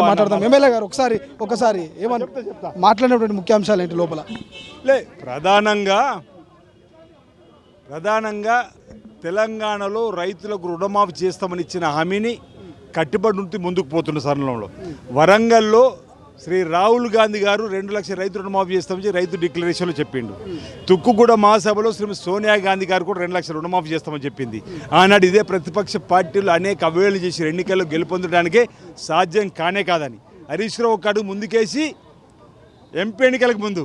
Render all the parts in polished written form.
మాట్లాడదాం. ఎమ్మెల్యే గారు ఒకసారి మాట్లాడినటువంటి ముఖ్యాంశాలు ఏంటి లోపల? ప్రధానంగా తెలంగాణలో రైతులకు రుణమాఫీ చేస్తామని ఇచ్చిన హామీని కట్టుబడి ఉంటే ముందుకు పోతున్న తరుణంలో వరంగల్లో శ్రీ రాహుల్ గాంధీ గారు 2 లక్షల రైతు రుణమాఫీ చేస్తామని రైతు డిక్లరేషన్లో చెప్పిండు. తుక్కుగూడ మహాసభలో శ్రీమతి సోనియా గాంధీ గారు కూడా 2 లక్షల రుణమాఫీ చేస్తామని చెప్పింది. ఆనాడు ఇదే ప్రతిపక్ష పార్టీలు అనేక అవహేళన చేసి ఎన్నికల్లో గెలుపొందడానికే సాధ్యం కాదని హరీష్ రావు ఒక అడుగు ముందుకేసి ఎంపీ ఎన్నికలకు ముందు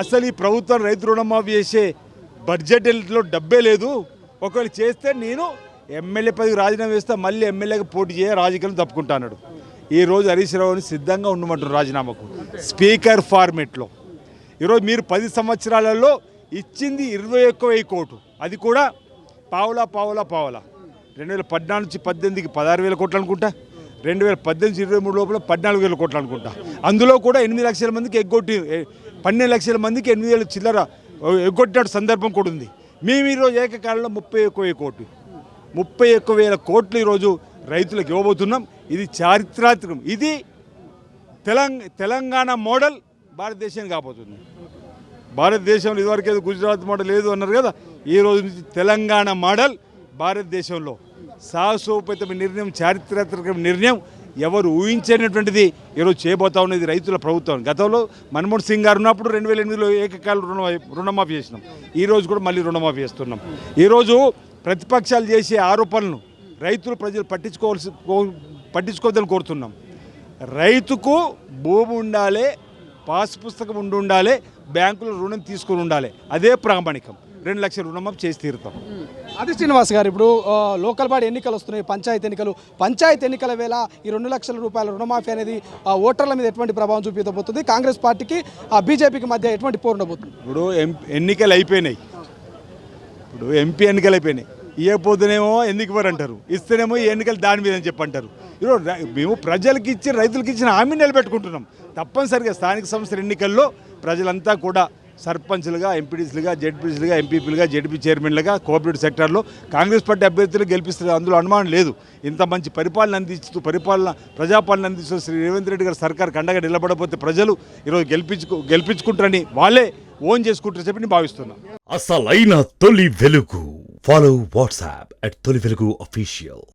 అసలు ఈ ప్రభుత్వం రైతు రుణమాఫీ చేసే బడ్జెట్లో డబ్బే లేదు, ఒకవేళ చేస్తే నేను ఎమ్మెల్యే పదవి రాజీనామా వేస్తే మళ్ళీ ఎమ్మెల్యేగా పోటీ చేయ రాజకీయాలు తప్పుకుంటాడు. ఈరోజు హరీష్ రావుని సిద్ధంగా ఉండమంటారు రాజీనామాకు స్పీకర్ ఫార్మేట్లో. ఈరోజు మీరు 10 సంవత్సరాలలో ఇచ్చింది 21,000 కోట్లు, అది కూడా పావలా 2014 నుంచి 18కి 16,000 కోట్లు అనుకుంటా, 2018-23 లోపల 14,000 కోట్లు అనుకుంటా. అందులో కూడా 8 లక్షల మందికి ఎగ్గొట్టి 12 లక్షల మందికి 8,000 చిల్లర ఎగ్గొట్టిన సందర్భం కూడా ఉంది. మేము ఈరోజు ఏకకాలంలో 31,000 కోట్లు ఈరోజు రైతులకు ఇవ్వబోతున్నాం. ఇది చారిత్రాత్మకం. ఇది తెలంగాణ మోడల్ భారతదేశానికి కాబోతుంది. భారతదేశంలో ఇదివరకు ఏదో గుజరాత్ మోడల్ లేదు అన్నారు కదా, ఈ రోజు నుంచి తెలంగాణ మోడల్ భారతదేశంలో సాహసోపేతమైన నిర్ణయం, చారిత్రాత్మక నిర్ణయం, ఎవరు ఊహించేటటువంటిది ఈరోజు చేయబోతా ఉన్నది రైతుల ప్రభుత్వం. గతంలో మన్మోహన్ సింగ్ గారు ఉన్నప్పుడు 2008లో ఏకకాల రుణమాఫీ చేసినాం. ఈరోజు కూడా మళ్ళీ రుణమాఫీ చేస్తున్నాం. ఈరోజు ప్రతిపక్షాలు చేసే ఆరోపణలను ప్రజలు పట్టించుకోవద్దని కోరుతున్నాం. రైతుకు భూమి ఉండాలి, పాస్ పుస్తకం ఉండాలి, బ్యాంకులో రుణం తీసుకుని ఉండాలి, అదే ప్రామాణికం. 2 లక్షల రుణమాఫీ చేసి తీరుతాం. ఆది శ్రీనివాస్ గారు, ఇప్పుడు లోకల్ బాడీ ఎన్నికలు వస్తున్నాయి, పంచాయతీ ఎన్నికల వేళ ఈ 2 లక్షల రూపాయల రుణమాఫీ అనేది ఓటర్ల మీద ఎటువంటి ప్రభావం చూపించబోతుంది? కాంగ్రెస్ పార్టీకి బీజేపీకి మధ్య ఎటువంటి పోరు ఉండబోతుంది? ఇప్పుడు ఎన్నికలు అయిపోయినాయి, ఇప్పుడు ఎంపీ ఎన్నికలు అయిపోయినాయి. ఇవ్వకపోతేనేమో ఎందుకు ఇవ్వరు అంటారు, ఇస్తేనేమో ఈ ఎన్నికలు దాని మీద అని చెప్పంటారు. ఈరోజు మేము ప్రజలకు ఇచ్చి రైతులకు ఇచ్చిన హామీని నిలబెట్టుకుంటున్నాం. తప్పనిసరిగా స్థానిక సంస్థల ఎన్నికల్లో ప్రజలంతా కూడా సర్పంచ్లుగా, ఎంపీడీసీలుగా, జెడ్పీసీలుగా, ఎంపీపీలుగా, జెడ్పీ చైర్మన్లుగా కోఆపరేటివ్ సెక్టార్లో కాంగ్రెస్ పార్టీ అభ్యర్థులు గెలిపిస్తారు. అందులో అనుమానం లేదు. ఇంత మంచి ప్రజాపాలన అందిస్తూ శ్రీ రేవంత్ రెడ్డి గారి సర్కార్కి అండగా నిలబడకపోతే ప్రజలు ఈరోజు గెలిపించుకుంటారని వాళ్ళే ఓన్ చేసుకుంటారని చెప్పి నేను భావిస్తున్నాను. అసలైన తొలి వెలుగు. ఫాలో వాట్సాప్ @తొలి వెలుగు official.